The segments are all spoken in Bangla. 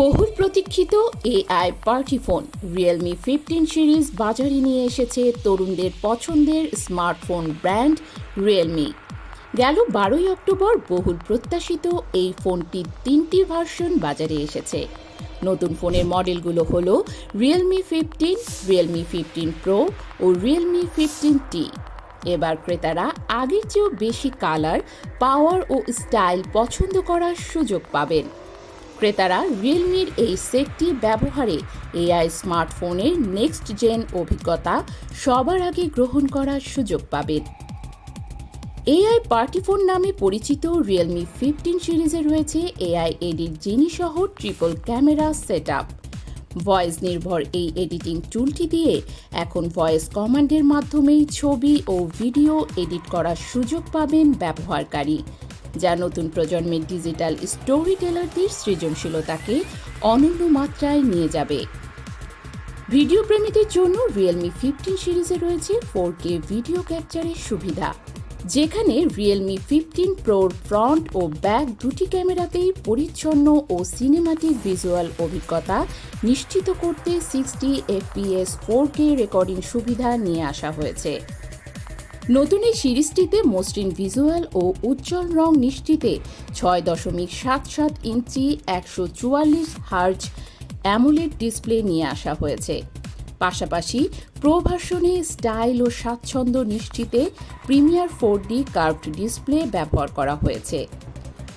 বহুল প্রতীক্ষিত AI party phone Realme 15 series বাজারে নিয়ে এসেছে তরুণদের পছন্দের স্মার্টফোন ব্র্যান্ড রিয়েলমি। গেল 12 অক্টোবর বহুল প্রত্যাশিত এই ফোনটির 3টি ভার্সন বাজারে এসেছে। নতুন ফোনের মডেলগুলো হলো রিয়েলমি 15, রিয়েলমি 15 প্রো ও রিয়েলমি 15T। এবার ক্রেতারা আগের চেয়েও বেশি কালার, পাওয়ার ও স্টাইল পছন্দ করার সুযোগ পাবেন। ক্রেতারা রিয়েলমির এই সেটটি ব্যবহারে এআই স্মার্টফোনের নেক্সট জেন অভিজ্ঞতা সবার আগে গ্রহণ করার সুযোগ পাবেন। এআই পার্টি ফোন নামে পরিচিত রিয়েলমি 15 সিরিজে রয়েছে এআই এডিট জিনি সহ ট্রিপল ক্যামেরা সেটআপ। ভয়েস নির্ভর এই এডিটিং টুলটি দিয়ে এখন ভয়েস কমান্ডের মাধ্যমেই ছবি ও ভিডিও এডিট করার সুযোগ পাবেন ব্যবহারকারী, যা নতুন প্রজন্মের ডিজিটাল স্টোরি টেলারদের সৃজনশীলতাকে অনন্য মাত্রায় নিয়ে যাবে। ভিডিও প্রেমীদের জন্য রিয়েলমি 15 সিরিজে রয়েছে 4K ভিডিও ক্যাপচারের সুবিধা, যেখানে রিয়েলমি 15 প্রোর ফ্রন্ট ও ব্যাক দুটি ক্যামেরাতেই পরিচ্ছন্ন ও সিনেমাটিক ভিজুয়াল অভিজ্ঞতা নিশ্চিত করতে 60 FPS 4K রেকর্ডিং সুবিধা নিয়ে আসা হয়েছে। নতুন এই সিরিজটিতে মসৃণ ভিজুয়াল ও উজ্জ্বল রং নিশ্চিতে 6.77 ইঞ্চি 144 হার্জ অ্যামোলেড ডিসপ্লে নিয়ে আসা হয়েছে। পাশাপাশি প্রো ভার্সনে স্টাইল ও স্বাচ্ছন্দ্য নিশ্চিতে প্রিমিয়ার 4D কার্ভড ডিসপ্লে ব্যবহার করা হয়েছে।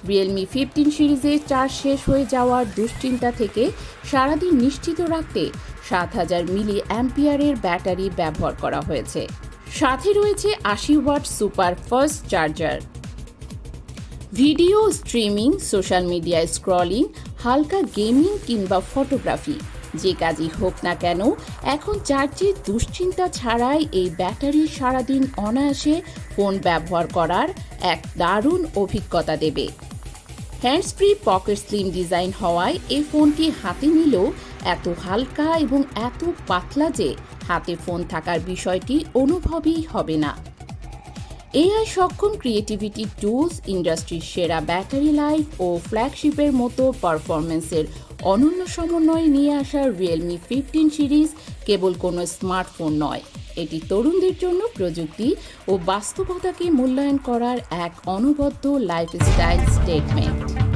রিয়েলমি 15 সিরিজে চার্জ শেষ হয়ে যাওয়ার দুশ্চিন্তা থেকে সারাদিন নিশ্চিত রাখতে 7000 মিলি অ্যাম্পিয়ারের ব্যাটারি ব্যবহার করা হয়েছে। সাথে রয়েছে 80 watt super fast charger. Video streaming, social media scrolling, হালকা গেমিং কিংবা ফটোগ্রাফি যে কাজই হোক না কেন, এখন চার্জের দুশ্চিন্তা ছাড়াই এই ব্যাটারি সারাদিন অনায়াসে ফোন ব্যবহার করার এক দারুণ অভিজ্ঞতা দেবে। Hands free pocket slim design হওয়ায় এই ফোনটি হাতে নিলেও এত হালকা এবং এত পাতলা যে হাতে ফোন থাকার বিষয়টি অনুভবই হবে না। এআই সক্ষম ক্রিয়েটিভিটি টুলস, ইন্ডাস্ট্রির সেরা ব্যাটারি লাইফ ও ফ্ল্যাগশিপের মতো পারফরমেন্সের অনন্য সমন্বয় নিয়ে আসা রিয়েলমি 15 সিরিজ কেবল কোনো স্মার্টফোন নয়, এটি তরুণদের জন্য প্রযুক্তি ও বাস্তবতাকে মূল্যায়ন করার এক অনবদ্য লাইফস্টাইল স্টেটমেন্ট।